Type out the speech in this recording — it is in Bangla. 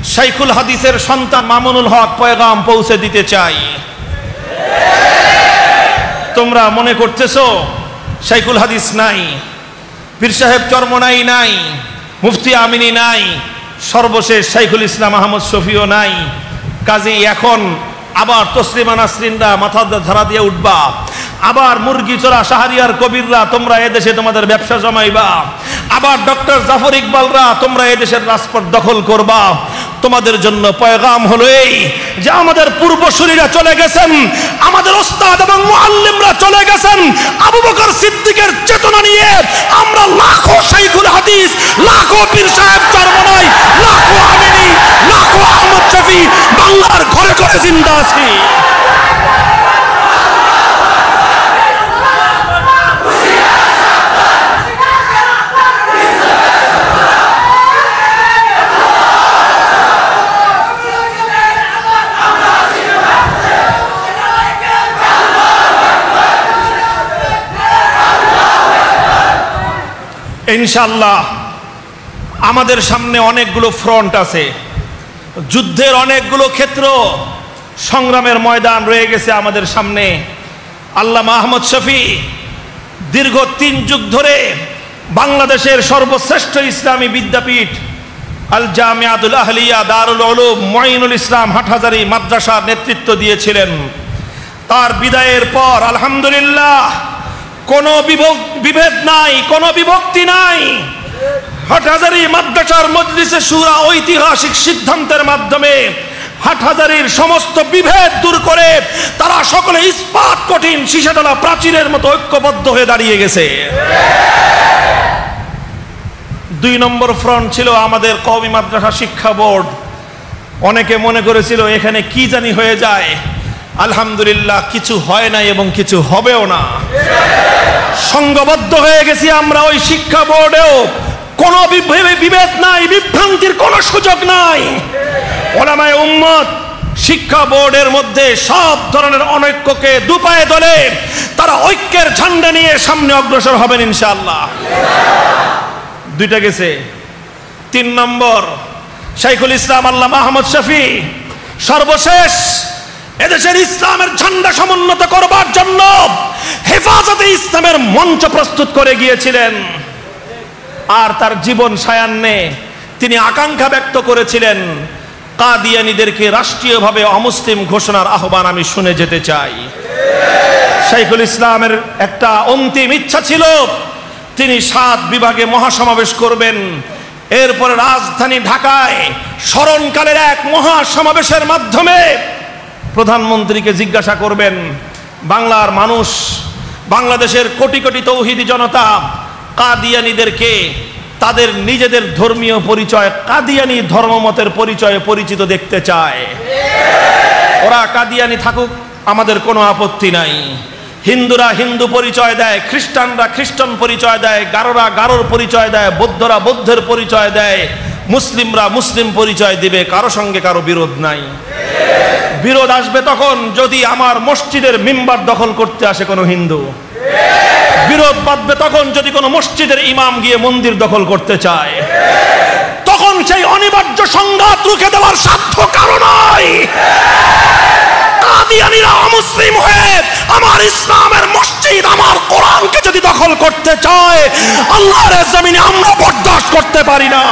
শাইখুল হাদিসের সন্তান মামুনুল হক পয়গাম পৌঁছে দিতে চাই। তোমরা মনে করতেছো শাইখুল হাদিস নাই, পীর সাহেব চরমনাই নাই, মুফতি আমিনী নাই, সর্বশেষ শাইখুল ইসলাম আহমদ শফিও নাই। কাজেই এখন আবার তসলিমা নাসরিনরা মাথা ধারা দিয়ে উঠবা, আবার মুরগি চোরা শাহরিয়ার কবিররা তোমরা এদেশে তোমাদের ব্যবসা জমাইবা, আবার ডক্টর জাফর ইকবালরা তোমরা এদেশের রাজপথ দখল করবা। তোমাদের জন্য পয়গাম হলো এই যে আমাদের পূর্বসূরীরা চলে গেছেন, আমাদের ওস্তাদ এবং মুআল্লিমরা চলে গেছেন। আবু বকর সিদ্দিকের চেতনা নিয়ে আমরা লাখো শাইখুল হাদিস, লাখো পীর সাহেব চরমনাই, লাখো আমিনী, লাখো আহমদ শফি বাংলার ঘরে ঘরে জিন্দা আছি। ইনশাআল্লাহ আমাদের সামনে অনেকগুলো ফ্রন্ট আছে, যুদ্ধের অনেকগুলো ক্ষেত্র, সংগ্রামের ময়দান রয়ে গেছে আমাদের সামনে। আল্লামা আহমদ শফি দীর্ঘ 3 যুগ ধরে বাংলাদেশের সর্বশ্রেষ্ঠ ইসলামী বিদ্যাপীঠ আল জামিয়াতুল আহলিয়া দারুল উলুম মুঈনুল ইসলাম হাটহাজারী মাদ্রাসার নেতৃত্ব দিয়েছিলেন। তার বিদায়ের পর আলহামদুলিল্লাহ কোনো বিভেদ নাই, কোনো বিভক্তি নাই। হাটহাজারী মাদ্রাসার মজলিসে শুরা ঐতিহাসিক সিদ্ধান্তের মাধ্যমে হাটহাজারীর সমস্ত বিভেদ দূর করে তারা সকলে ইস্পাত কঠিন সীসাতলা প্রাচীরের মতো ঐক্যবদ্ধ হয়ে দাঁড়িয়ে গেছে। 2 নম্বর ফ্রন্ট ছিল আমাদের কওমি মাদ্রাসা শিক্ষা বোর্ড। অনেকে মনে করেছিল এখানে কি জানি হয়ে যায়, আলহামদুলিল্লাহ কিছু হয় নাই এবং কিছু হবেও না। সংঘবদ্ধ হয়ে গেছি আমরা ওই শিক্ষা বোর্ডেও, কোনো বিভেদ নাই, বিভ্রান্তির কোনো সুযোগ নাই। ওলামায়ে উম্মত শিক্ষা বোর্ডের মধ্যে সব ধরনের অনৈক্যকে দুপায়ে দলে তারা ঐক্যের ঝান্ডা নিয়ে সামনে অগ্রসর হবেন ইনশাআল্লাহ। 2টা গেছে। 3 নম্বর শাইখুল ইসলাম আল্লামা আহমদ শফি সর্বশেষ এদেশের ইসলামের ঝান্ডা সমুন্নত করবার জন্য হেফাজতে ইসলামের মঞ্চ প্রস্তুত করে গিয়েছিলেন। আর তার জীবন সায়ান্নে তিনি আকাঙ্ক্ষা ব্যক্ত করেছিলেন কাদিয়ানীদেরকে রাষ্ট্রীয়ভাবে অমুসলিম ঘোষণার আহ্বান আমি শুনে যেতে চাই। শাইখুল ইসলামের একটা অন্তিম ইচ্ছা ছিল তিনি 7 বিভাগে মহাসমাবেশ করবেন। এরপরে রাজধানী ঢাকায় স্মরণকালের এক মহাসমাবেশের মাধ্যমে প্রধানমন্ত্রীকে জিজ্ঞাসা করবেন বাংলার মানুষ, বাংলাদেশের কোটি কোটি তৌহিদি জনতা কাদিয়ানীদেরকে তাদের নিজেদের ধর্মীয় পরিচয়, কাদিয়ানী ধর্মমতের পরিচয়ে পরিচিত দেখতে চায়। ওরা কাদিয়ানী থাকুক, আমাদের কোনো আপত্তি নাই। হিন্দুরা হিন্দু পরিচয় দেয়, খ্রিস্টানরা খ্রিস্টান পরিচয় দেয়, গারোরা গারোর পরিচয় দেয়, বৌদ্ধরা বৌদ্ধের পরিচয় দেয়, মুসলিমরা মুসলিম পরিচয় দিবে, কারো সঙ্গে কারো বিরোধ নাই। বিরোধ আসবে তখন যদি আমার মসজিদের মিম্বার দখল করতে আসে কোনো হিন্দু। বিরোধ বাঁধবে তখন যদি কোনো মসজিদের ইমাম গিয়ে মন্দির দখল করতে চায়। তখন সেই অনিবার্য সংঘাত রুখে দেওয়ার সাধ্য কারো নাই। কাদিয়ানীরা অমুসলিম হয়ে আমার ইসলামের মসজিদ, আমার কোরআনকে যদি দখল করতে চায়, আল্লাহর জমিনে আমরা বরদাস্ত করতে পারি না।